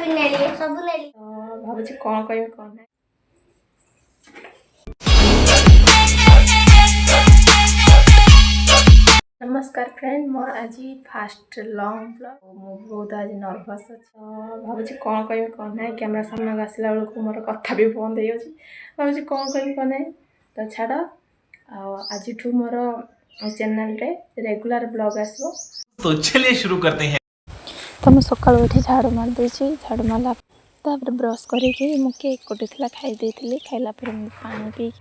भी नेली सब नेली भाବୁची कौन कह कौन ना। नमस्कार फ्रेंड, मोर आज फास्ट लॉन्ग ब्लॉग। मु बहुत आज नर्भस अच्छा भाବୁची कौन कह कौन ना। कैमरा सामने आसला बेलू मोर कथा भी बंद हो भाବୁची कौन कह कौन ना। तो छाड़ आज मोर चैनल रे रेगुलर ब्लॉग आसो। तो चलिए शुरू करते हैं। तो मैं सकाल उठी झाड़ू मार देछि। झाड़ू मारला तापर ब्रश करके मु केक कटिला खाई देथिली। खाइला पर पानी पी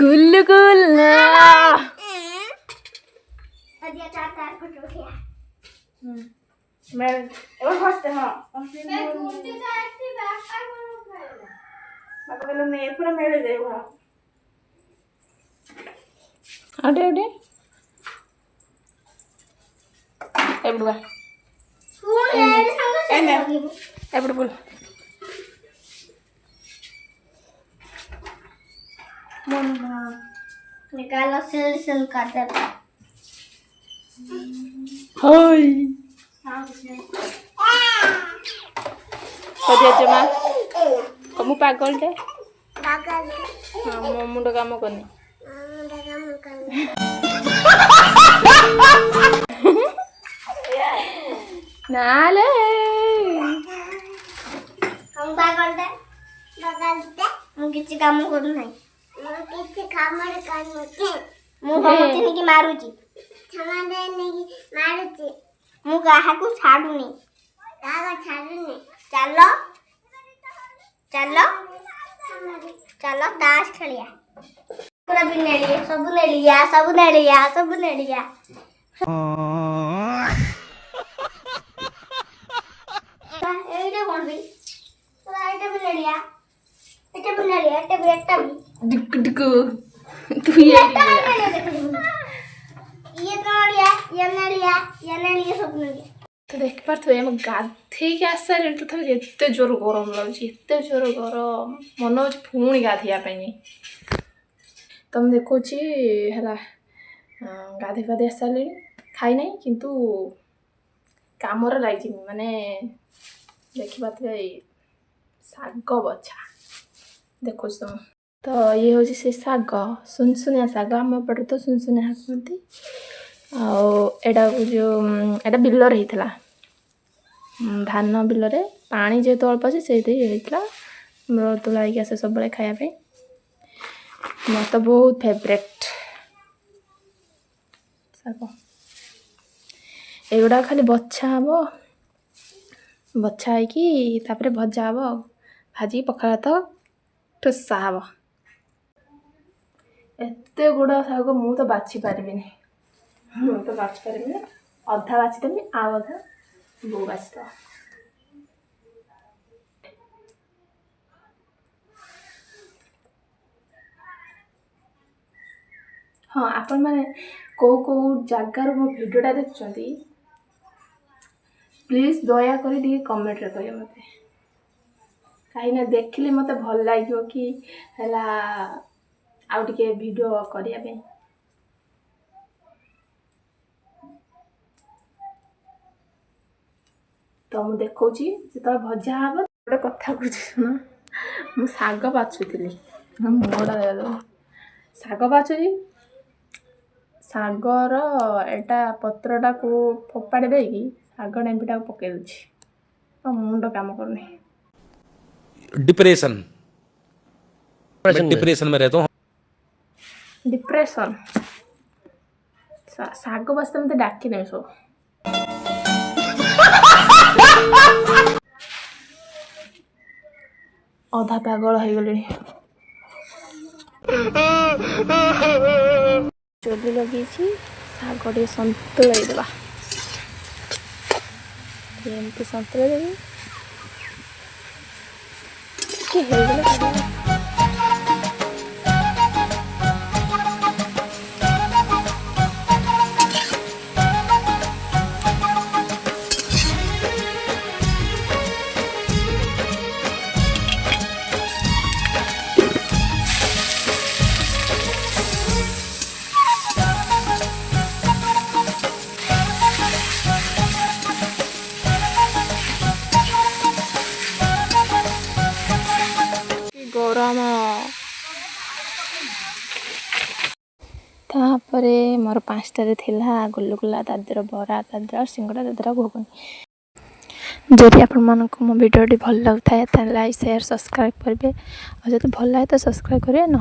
गुल्लू गुल्ला अदिया चार फोटो उठिया मैं एवं हंसते हां मैं घूमती जाती बैकपैक में खाएगा बाबा बोले मैं पूरा मेले देव हां अडे अडे ए बुआ स्कूल मेरे संग से ए बुआ मम्मा निकालो सिल कर दे हाय कदिया जमा कमु पागल टे पागल हां मो मुंड काम करनी नाले हम पागल टे मु किछि काम करू नाही मु किछि काम करनु मु हमती की मारुची क्षमा दे नहीं मारुची मु काहा को छाडुनी काहा छाडुनी चलो चलो चलो ताश खेलिया पूरा भी नेलिया सब नेलिया एटा कोन भी पूरा एटा भी नेलिया एटा भी डिक डिक तू ये सब नेलिया तो देख पारे आम गाधे के आसारे तथापि एत जोर गरम लगे एत जोर गरम मन हो पुणी गाधेवाई तुम देखो है गाधे पाधे आसारे खाई ना किंतु काम लगी माने देखिए शाग बछा देखो तुम तो ये हूँ से शाग सुनसुनिया शाग आम पटे तो सुनसुनिया कहते आटा जो एटा बिलर होता धान बिलरे पानी जेहेतु अल्प अच्छे से तोलाइक आसे सब खायापी मोर तो बहुत फेवरेट शाग एगुड़ा खाली बछा हम बछा होकर भजा हम भाजी पखाला तो ठोसा हम एत गुड़ा शाग मु तो बाछि पारिबिनी मु तो बाछि पारिबिनी अधा बाछिदेवी आ अधा बो बाछिद हाँ आपण मैंने कौ जगार मो भिडियोटा देखुंती प्लीज दया कर कमेंट रे कहिए मते कहीं देखिले मते भल लागियो कि हला आउ टिके वीडियो करिया पे तो मु देखौची जेत भजा हम गोटे कथा कहूँ सुन मु शाग बाछुली मोड़ा शाग बाछुची शागर एटा पत्रटा को फोपाड़ी देकी शाग डेम्पीटा पकई दूँ मुंड काम करनी डिप्रेशन में रहता हूँ। डिप्रेशन शाग बसते मत डाक नहीं सब अधा पागल हो गले चुली लगे शाग टे सन्तुला देवा एमती सन्तुला देवी कि गरम तापर मोर 5टारे थिला गुलुगुला दादर बरा दादर सिंगड़ा दादर घुगुनी जदि आपण मानक मो वीडियो भल लगता है लाइक शेयर सब्सक्राइब करेंगे और जब भल लगे तो सब्सक्राइब करेंगे ना